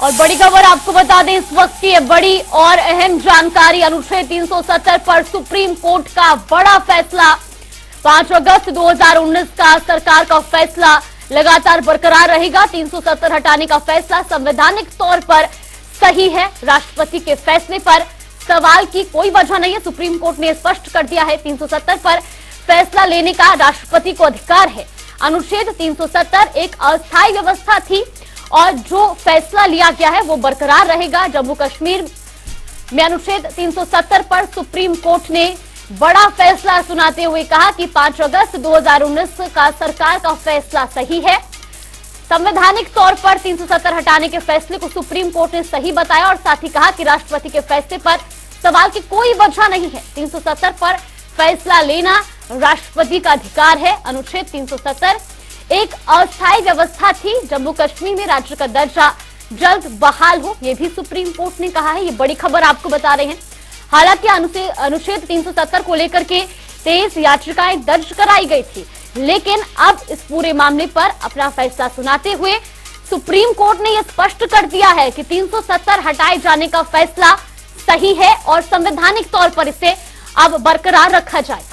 और बड़ी खबर आपको बता दें, इस वक्त की बड़ी और अहम जानकारी, अनुच्छेद 370 पर सुप्रीम कोर्ट का बड़ा फैसला। 5 अगस्त 2019 का सरकार का फैसला लगातार बरकरार रहेगा। 370 हटाने का फैसला संवैधानिक तौर पर सही है। राष्ट्रपति के फैसले पर सवाल की कोई वजह नहीं है। सुप्रीम कोर्ट ने स्पष्ट कर दिया है, 370 पर फैसला लेने का राष्ट्रपति को अधिकार है। अनुच्छेद 370 एक अस्थायी व्यवस्था थी और जो फैसला लिया गया है वो बरकरार रहेगा। जम्मू कश्मीर में अनुच्छेद 370 पर सुप्रीम कोर्ट ने बड़ा फैसला सुनाते हुए कहा कि 5 अगस्त 2019 का सरकार का फैसला सही है। संवैधानिक तौर पर 370 हटाने के फैसले को सुप्रीम कोर्ट ने सही बताया और साथ ही कहा कि राष्ट्रपति के फैसले पर सवाल की कोई वजह नहीं है। 370 पर फैसला लेना राष्ट्रपति का अधिकार है। अनुच्छेद 370 एक अस्थायी व्यवस्था थी। जम्मू कश्मीर में राज्य का दर्जा जल्द बहाल हो, यह भी सुप्रीम कोर्ट ने कहा है। ये बड़ी खबर आपको बता रहे हैं। हालांकि अनुच्छेद 370 को लेकर के 23 याचिकाएं दर्ज कराई गई थी, लेकिन अब इस पूरे मामले पर अपना फैसला सुनाते हुए सुप्रीम कोर्ट ने यह स्पष्ट कर दिया है कि 370 हटाए जाने का फैसला सही है और संवैधानिक तौर पर इसे अब बरकरार रखा जाएगा।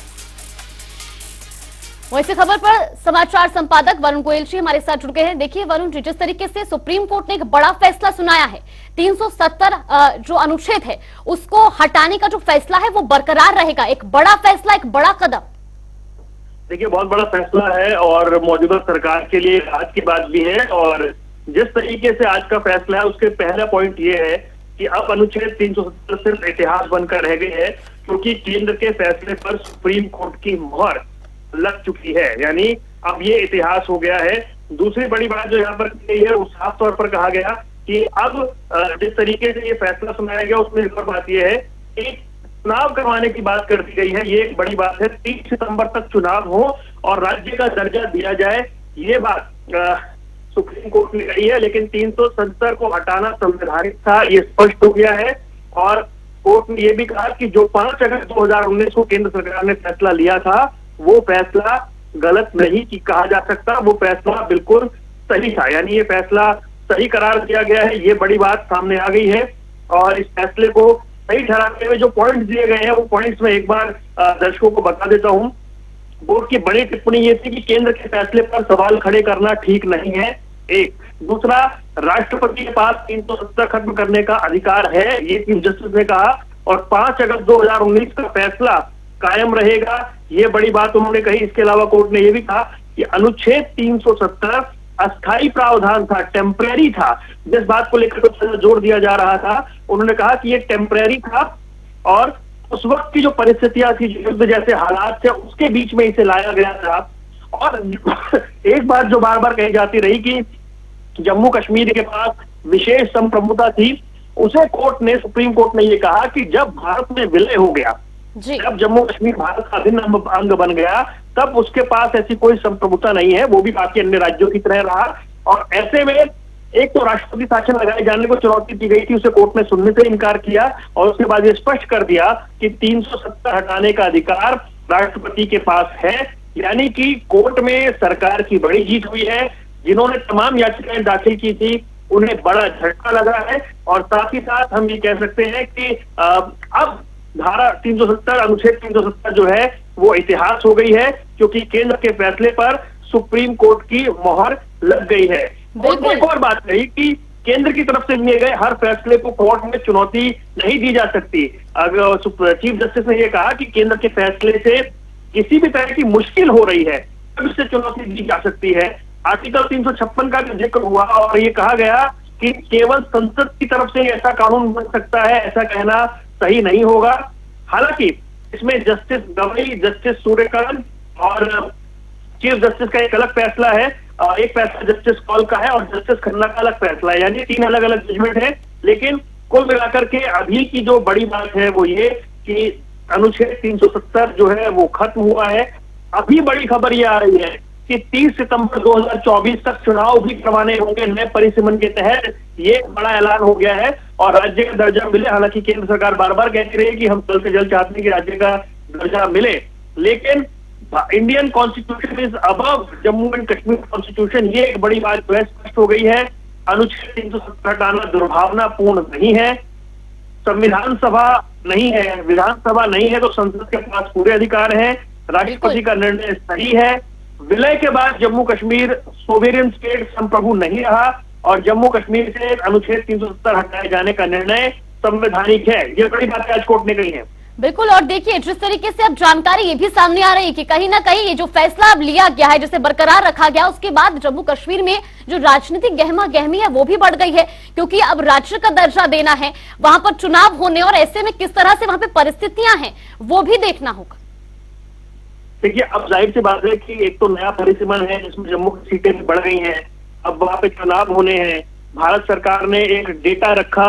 वैसे खबर पर समाचार संपादक वरुण गोयल जी हमारे साथ जुड़ गए हैं। देखिए वरुण जी, जिस तरीके से सुप्रीम कोर्ट ने एक बड़ा फैसला सुनाया है, 370 जो अनुच्छेद है उसको हटाने का जो फैसला है वो बरकरार रहेगा। एक बड़ा फैसला, एक बड़ा कदम। देखिए बहुत बड़ा फैसला है और मौजूदा सरकार के लिए आज की बात भी है। और जिस तरीके से आज का फैसला है उसके पहला पॉइंट ये है कि अब अनुच्छेद 370 सिर्फ इतिहास बनकर रह गई है, क्योंकि केंद्र के फैसले पर सुप्रीम कोर्ट की मोहर लग चुकी है। यानी अब ये इतिहास हो गया है। दूसरी बड़ी बात जो यहाँ पर की गई है वो साफ तौर पर कहा गया कि अब जिस तरीके से ये फैसला सुनाया गया उसमें एक और बात यह है कि चुनाव करवाने की बात कर दी गई है। ये एक बड़ी बात है। 30 सितंबर तक चुनाव हो और राज्य का दर्जा दिया जाए, ये बात सुप्रीम कोर्ट ने कही है। लेकिन 370 को हटाना संवैधानिक था, ये स्पष्ट हो गया है। और कोर्ट ने यह भी कहा कि जो 5 अगस्त 2019 को केंद्र सरकार ने फैसला लिया था वो फैसला गलत नहीं कि कहा जा सकता, वो फैसला बिल्कुल सही था। यानी ये फैसला सही करार दिया गया है, ये बड़ी बात सामने आ गई है। और इस फैसले को सही ठहराते हुए जो पॉइंट्स दिए गए हैं वो पॉइंट्स में एक बार दर्शकों को बता देता हूं। बोर्ड की बड़ी टिप्पणी ये थी कि केंद्र के फैसले पर सवाल खड़े करना ठीक नहीं है, एक। दूसरा, राष्ट्रपति के पास 370 खत्म करने का अधिकार है, ये चीफ जस्टिस ने कहा। और 5 अगस्त 2019 का फैसला कायम रहेगा, ये बड़ी बात उन्होंने कही। इसके अलावा कोर्ट ने यह भी कहा कि अनुच्छेद 370 अस्थायी प्रावधान था, टेम्परेरी था। जिस बात को लेकर कुछ जोर दिया जा रहा था, उन्होंने कहा कि ये टेम्परेरी था और उस वक्त की जो परिस्थितियां थी, युद्ध जैसे हालात थे, उसके बीच में इसे लाया गया था। और एक बात जो बार बार कही जाती रही कि जम्मू कश्मीर के पास विशेष संप्रभुता थी, उसे सुप्रीम कोर्ट ने यह कहा कि जब भारत में विलय हो गया, जब जम्मू कश्मीर भारत का अभिन्न अंग बन गया, तब उसके पास ऐसी कोई संप्रभुता नहीं है, वो भी बाकी अन्य राज्यों की तरह रहा। और ऐसे में एक तो राष्ट्रपति शासन लगाए जाने को चुनौती दी गई थी, उसे कोर्ट ने सुनने से इनकार किया और उसके बाद ये स्पष्ट कर दिया कि 370 हटाने का अधिकार राष्ट्रपति के पास है। यानी कि कोर्ट में सरकार की बड़ी जीत हुई है। जिन्होंने तमाम याचिकाएं दाखिल की थी उन्हें बड़ा झटका लगा है। और साथ ही साथ हम ये कह सकते हैं कि अब धारा 370 अनुच्छेद 370 जो है वो इतिहास हो गई है, क्योंकि केंद्र के फैसले पर सुप्रीम कोर्ट की मोहर लग गई है। और एक और बात कही कि केंद्र की तरफ से लिए गए हर फैसले को कोर्ट में चुनौती नहीं दी जा सकती। अगर चीफ जस्टिस ने यह कहा कि केंद्र के फैसले से किसी भी तरह की मुश्किल हो रही है तब इससे चुनौती दी जा सकती है। आर्टिकल 356 का जो जिक्र हुआ और ये कहा गया कि केवल संसद की तरफ से ऐसा कानून बन सकता है, ऐसा कहना सही नहीं होगा। हालांकि इसमें जस्टिस गवई, जस्टिस सूर्यकांत और चीफ जस्टिस का एक अलग फैसला है, एक फैसला जस्टिस कौल का है और जस्टिस खन्ना का अलग फैसला है। यानी 3 अलग अलग जजमेंट है। लेकिन कुल मिलाकर के अभी की जो बड़ी बात है वो ये कि अनुच्छेद 370 जो है वो खत्म हुआ है। अभी बड़ी खबर ये आ रही है कि 30 सितंबर 2024 तक चुनाव भी करवाने होंगे नए परिसीमन के तहत। ये बड़ा ऐलान हो गया है और राज्य का दर्जा मिले। हालांकि केंद्र सरकार बार बार कहती रही कि हम जल्द से जल्द चाहते हैं कि राज्य का दर्जा मिले, लेकिन Indian constitution is above Jammu and Kashmir constitution, ये एक बड़ी बात जो है स्पष्ट हो गई है। अनुच्छेद 370 हटाना दुर्भावनापूर्ण नहीं है। संविधान सभा नहीं है, विधानसभा नहीं है, तो संसद के पास पूरे अधिकार हैं। राष्ट्रपति का निर्णय सही है। विलय के बाद जम्मू कश्मीर सोवेरियन स्टेट संप्रभु नहीं रहा और जम्मू कश्मीर से अनुच्छेद 370 हटाए जाने का निर्णय संवैधानिक है। ये बड़ी बात आज कोर्ट ने कही है। बिल्कुल। और देखिए, जिस तरीके से अब जानकारी ये भी सामने आ रही है कि कहीं ना कहीं ये जो फैसला अब लिया गया है, जिसे बरकरार रखा गया, उसके बाद जम्मू कश्मीर में जो राजनीतिक गहमा गहमी है वो भी बढ़ गई है, क्योंकि अब राज्य का दर्जा देना है, वहां पर चुनाव होने और ऐसे में किस तरह से वहां पे परिस्थितियां हैं वो भी देखना होगा। देखिए, अब जाहिर सी बात है कि एक तो नया परिसीमन है जिसमें जम्मू की सीटें भी बढ़ गई हैं। अब वहां पे चुनाव होने हैं। भारत सरकार ने एक डेटा रखा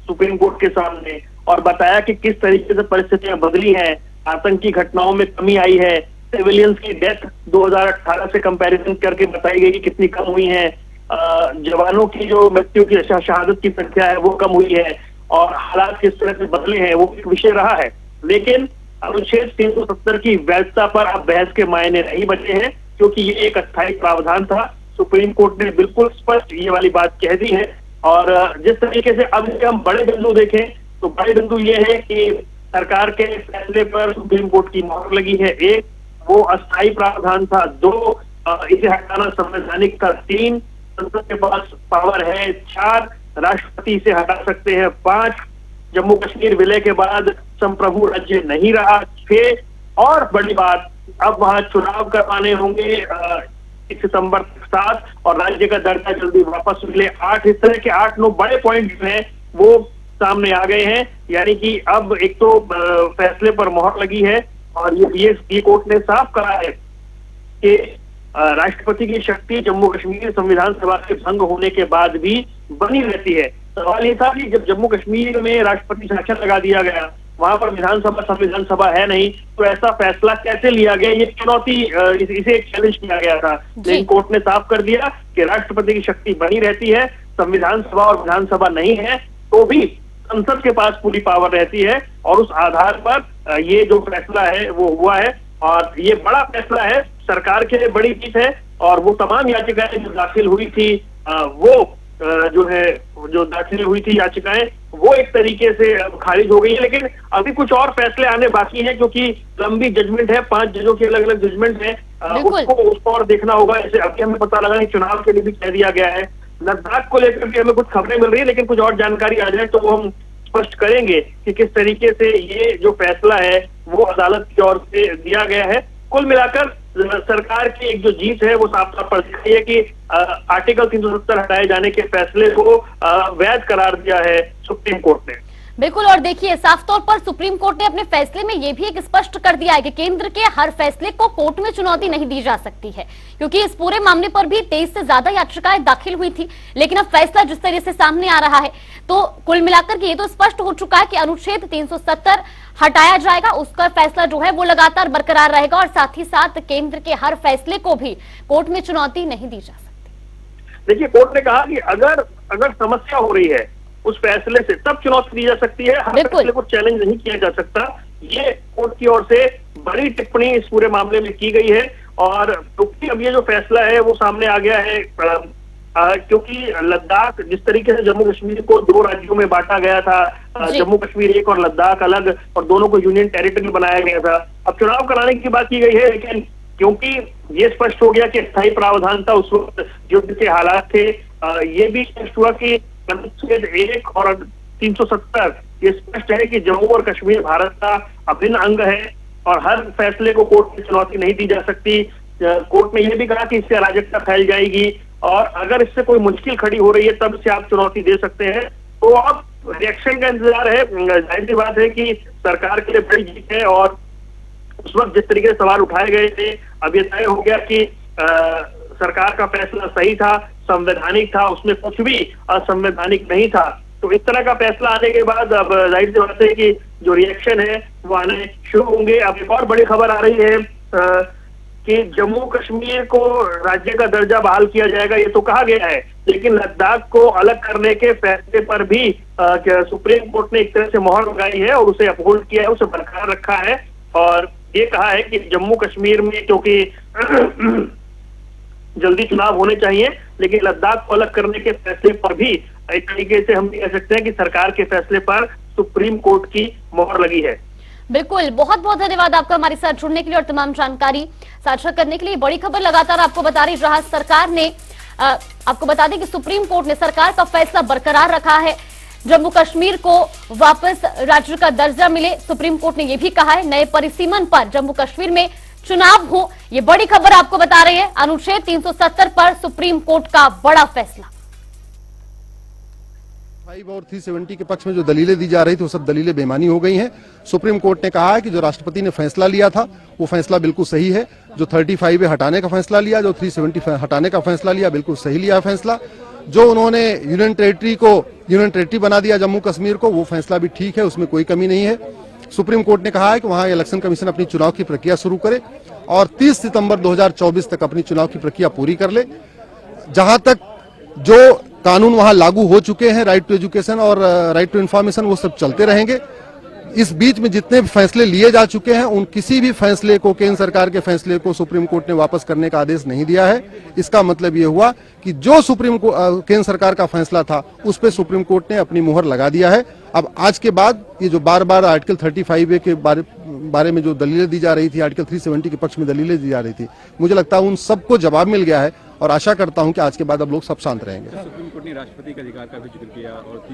सुप्रीम कोर्ट के सामने और बताया कि किस तरीके से परिस्थितियां बदली हैं। आतंकी घटनाओं में कमी आई है। सिविलियंस की डेथ 2018 से कंपैरिजन करके बताई गई कि कितनी कम हुई है। जवानों की जो मृत्यु की शहादत की संख्या है वो कम हुई है और हालात किस तरह से बदले हैं वो एक विषय रहा है। लेकिन अनुच्छेद 370 की वैधता पर अब बहस के मायने नहीं बचे हैं, क्योंकि ये एक अस्थायी प्रावधान था। सुप्रीम कोर्ट ने बिल्कुल स्पष्ट ये वाली बात कह दी है। और जिस तरीके से अब हम बड़े बिंदु देखें तो बड़े बिंदु ये है कि सरकार के फैसले पर सुप्रीम कोर्ट की मोहर लगी है। एक, वो अस्थायी प्रावधान था। दो, इसे हटाना संवैधानिक था। तीन, संसद के पास पावर है। चार, राष्ट्रपति इसे हटा सकते हैं। पांच, जम्मू कश्मीर विलय के बाद संप्रभु राज्य नहीं रहा। 6, और बड़ी बात, अब वहां चुनाव करवाने होंगे 1 सितंबर तक। 7, और राज्य का दर्जा जल्दी वापस मिले। 8, इस तरह के 8-9 बड़े पॉइंट जो हैं वो सामने आ गए हैं। यानी कि अब एक तो फैसले पर मोहर लगी है और ये कोर्ट ने साफ कहा है कि राष्ट्रपति की शक्ति जम्मू कश्मीर संविधान सभा के भंग होने के बाद भी बनी रहती है। सवाल ये था कि जब जम्मू कश्मीर में राष्ट्रपति शासन लगा दिया गया, वहां पर विधानसभा संविधान सभा है नहीं, तो ऐसा फैसला कैसे लिया गया? ये चुनौती, इसे एक चैलेंज किया गया था। लेकिन कोर्ट ने साफ कर दिया कि राष्ट्रपति की शक्ति बनी रहती है, संविधान सभा और विधानसभा नहीं है तो भी संसद के पास पूरी पावर रहती है। और उस आधार पर ये जो फैसला है वो हुआ है और ये बड़ा फैसला है, सरकार के लिए बड़ी जीत है। और वो तमाम याचिकाएं जो दाखिल हुई थी जो दाखिल हुई थी याचिकाएं, वो एक तरीके से खारिज हो गई है। लेकिन अभी कुछ और फैसले आने बाकी हैं, क्योंकि लंबी जजमेंट है, 5 जजों की अलग अलग जजमेंट है। उसको और देखना होगा। जैसे अभी हमें पता लगा कि चुनाव के लिए भी कह दिया गया है। लद्दाख को लेकर के हमें कुछ खबरें मिल रही है, लेकिन कुछ और जानकारी आ जाए तो वो हम स्पष्ट करेंगे कि किस तरीके से ये जो फैसला है वो अदालत की ओर से दिया गया है। कुल मिलाकर सरकार की एक जो जीत है वो साफ तौर पर दिख रही है कि आर्टिकल 370 हटाए जाने के फैसले को वैध करार दिया है सुप्रीम कोर्ट ने। बिल्कुल। और देखिए, साफ तौर पर सुप्रीम कोर्ट ने अपने फैसले में यह भी एक स्पष्ट कर दिया है कि केंद्र के हर फैसले को कोर्ट में चुनौती नहीं दी जा सकती है, क्योंकि इस पूरे मामले पर भी 23 से ज्यादा याचिकाएं दाखिल हुई थी। लेकिन अब फैसला जिस तरह से सामने आ रहा है तो कुल मिलाकर के ये तो स्पष्ट हो चुका है कि अनुच्छेद 370 हटाया जाएगा, उसका फैसला जो है वो लगातार बरकरार रहेगा और साथ ही साथ केंद्र के हर फैसले को भी कोर्ट में चुनौती नहीं दी जा सकती। देखिए, कोर्ट ने कहा कि अगर समस्या हो रही है उस फैसले से तब चुनौती दी जा सकती है, हर फैसले को चैलेंज नहीं किया जा सकता। ये कोर्ट की ओर से बड़ी टिप्पणी इस पूरे मामले में की गई है। और क्योंकि अब ये जो फैसला है वो सामने आ गया है, क्योंकि लद्दाख जिस तरीके से जम्मू कश्मीर को 2 राज्यों में बांटा गया था, जम्मू कश्मीर एक और लद्दाख अलग, और दोनों को यूनियन टेरिटरी बनाया गया था। अब चुनाव कराने की बात की गई है, लेकिन क्योंकि ये स्पष्ट हो गया कि स्थायी प्रावधान था, उस वक्त युद्ध के हालात थे, ये भी स्पष्ट हुआ कि अनुच्छेद 1 और 370 ये स्पष्ट है कि जम्मू और कश्मीर भारत का अभिन्न अंग है और हर फैसले को कोर्ट में चुनौती नहीं दी जा सकती। कोर्ट ने यह भी कहा कि इससे अराजकता फैल जाएगी और अगर इससे कोई मुश्किल खड़ी हो रही है तब इसे आप चुनौती दे सकते हैं। तो अब रिएक्शन का इंतजार है। जाहिर सी बात है कि सरकार के लिए बड़ी जीत है और उस वक्त जिस तरीके से सवाल उठाए गए थे, अब ये तय हो गया कि सरकार का फैसला सही था, संवैधानिक था, उसमें कुछ भी असंवैधानिक नहीं था। तो इस तरह का फैसला आने के बाद अब जाहिर सी बात है कि जो रिएक्शन है वो आने शुरू होंगे। अब एक और बड़ी खबर आ रही है कि जम्मू कश्मीर को राज्य का दर्जा बहाल किया जाएगा, ये तो कहा गया है, लेकिन लद्दाख को अलग करने के फैसले पर भी सुप्रीम कोर्ट ने एक तरह से मोहर लगाई है और उसे अपहोल्ड किया है, उसे बरकरार रखा है। और ये कहा है कि जम्मू कश्मीर में क्योंकि जल्दी चुनाव होने चाहिए, लेकिन लद्दाख को अलग करने के फैसले पर भी एक तरीके से हम कह सकते हैं कि सरकार के फैसले पर सुप्रीम कोर्ट की मोहर लगी है। बिल्कुल, बहुत बहुत धन्यवाद आपका हमारे साथ जुड़ने के लिए और तमाम जानकारी साझा करने के लिए। बड़ी खबर लगातार आपको बता रही रहा सरकार ने, आपको बता दें कि सुप्रीम कोर्ट ने सरकार का फैसला बरकरार रखा है, जम्मू कश्मीर को वापस राज्य का दर्जा मिले। सुप्रीम कोर्ट ने यह भी कहा है नए परिसीमन पर जम्मू कश्मीर में चुनाव हो। ये बड़ी खबर आपको बता रही है। अनुच्छेद 370 पर सुप्रीम कोर्ट का बड़ा फैसला। 5 और 370 के पक्ष में जो दलीलें दी जा रही थी वो सब दलीलें बेमानी हो गई हैं। सुप्रीम कोर्ट ने कहा है कि जो राष्ट्रपति ने फैसला लिया था वो फैसला बिल्कुल सही है। जो 35A हटाने का फैसला लिया, जो 370 हटाने का फैसला लिया, बिल्कुल सही लिया फैसला। जो उन्होंने यूनियन टेरिटरी बना दिया जम्मू कश्मीर को, वो फैसला भी ठीक है, उसमें कोई कमी नहीं है। सुप्रीम कोर्ट ने कहा है कि वहां इलेक्शन कमीशन अपनी चुनाव की प्रक्रिया शुरू करे और 30 सितंबर 2024 तक अपनी चुनाव की प्रक्रिया पूरी कर ले। जहां तक जो कानून वहां लागू हो चुके हैं, राइट टू एजुकेशन और राइट टू इंफॉर्मेशन, वो सब चलते रहेंगे। इस बीच में जितने भी फैसले लिए जा चुके हैं उन किसी भी फैसले को, केंद्र सरकार के फैसले को सुप्रीम कोर्ट ने वापस करने का आदेश नहीं दिया है। इसका मतलब ये हुआ कि जो केंद्र सरकार का फैसला था उस पर सुप्रीम कोर्ट ने अपनी मुहर लगा दिया है। अब आज के बाद ये जो बार बार आर्टिकल 35A के बारे में जो दलीलें दी जा रही थी, आर्टिकल 370 के पक्ष में दलीलें दी जा रही थी, मुझे लगता है उन सबको जवाब मिल गया है और आशा करता हूं कि आज के बाद अब लोग सब शांत रहेंगे। सुप्रीम कोर्ट ने राष्ट्रपति का अधिकार का भी जिक्र किया और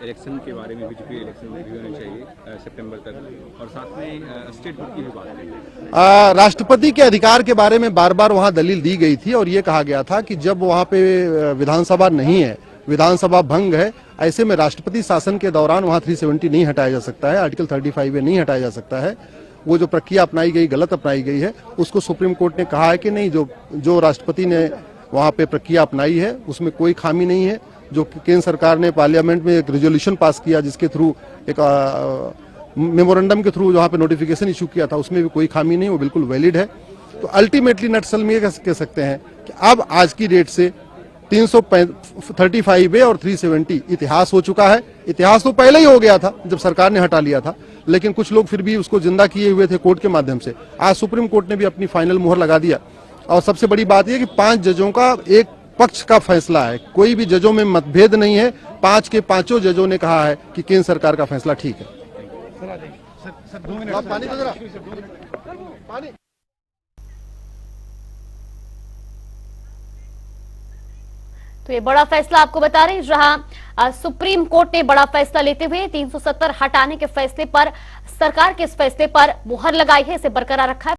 इलेक्शन के बारे में भी जिक्र, इलेक्शन भी होने चाहिए सितंबर तक, और साथ में स्टेट बोर्ड की भी बात है। राष्ट्रपति के अधिकार के बारे में बार बार वहां दलील दी गई थी और ये कहा गया था कि जब वहां पे विधानसभा नहीं है, विधानसभा भंग है, ऐसे में राष्ट्रपति शासन के दौरान वहां 370 नहीं हटाया जा सकता है, आर्टिकल 35A नहीं हटाया जा सकता है। वो जो प्रक्रिया अपनाई गई, गलत अपनाई गई है, उसको सुप्रीम कोर्ट ने कहा है कि नहीं, जो राष्ट्रपति ने वहां पे प्रक्रिया अपनाई है उसमें कोई खामी नहीं है। जो केंद्र सरकार ने पार्लियामेंट में एक रेजोल्यूशन पास किया जिसके थ्रू एक मेमोरेंडम के थ्रू जहां पे नोटिफिकेशन इशू किया था, उसमें भी कोई खामी नहीं, वो बिल्कुल वैलिड है। तो अल्टीमेटली नटसल में ये कह सकते हैं कि अब आज की डेट से 335A और 370 इतिहास हो चुका है। इतिहास तो पहले ही हो गया था जब सरकार ने हटा लिया था, लेकिन कुछ लोग फिर भी उसको जिंदा किए हुए थे कोर्ट के माध्यम से। आज सुप्रीम कोर्ट ने भी अपनी फाइनल मुहर लगा दिया और सबसे बड़ी बात यह कि 5 जजों का एक पक्ष का फैसला है, कोई भी जजों में मतभेद नहीं है। 5 के 5 जजों ने कहा है कि केंद्र सरकार का फैसला ठीक है। तो ये बड़ा फैसला आपको बता रहे हैं, जहां सुप्रीम कोर्ट ने बड़ा फैसला लेते हुए 370 हटाने के फैसले पर, सरकार के इस फैसले पर मुहर लगाई है, इसे बरकरार रखा है।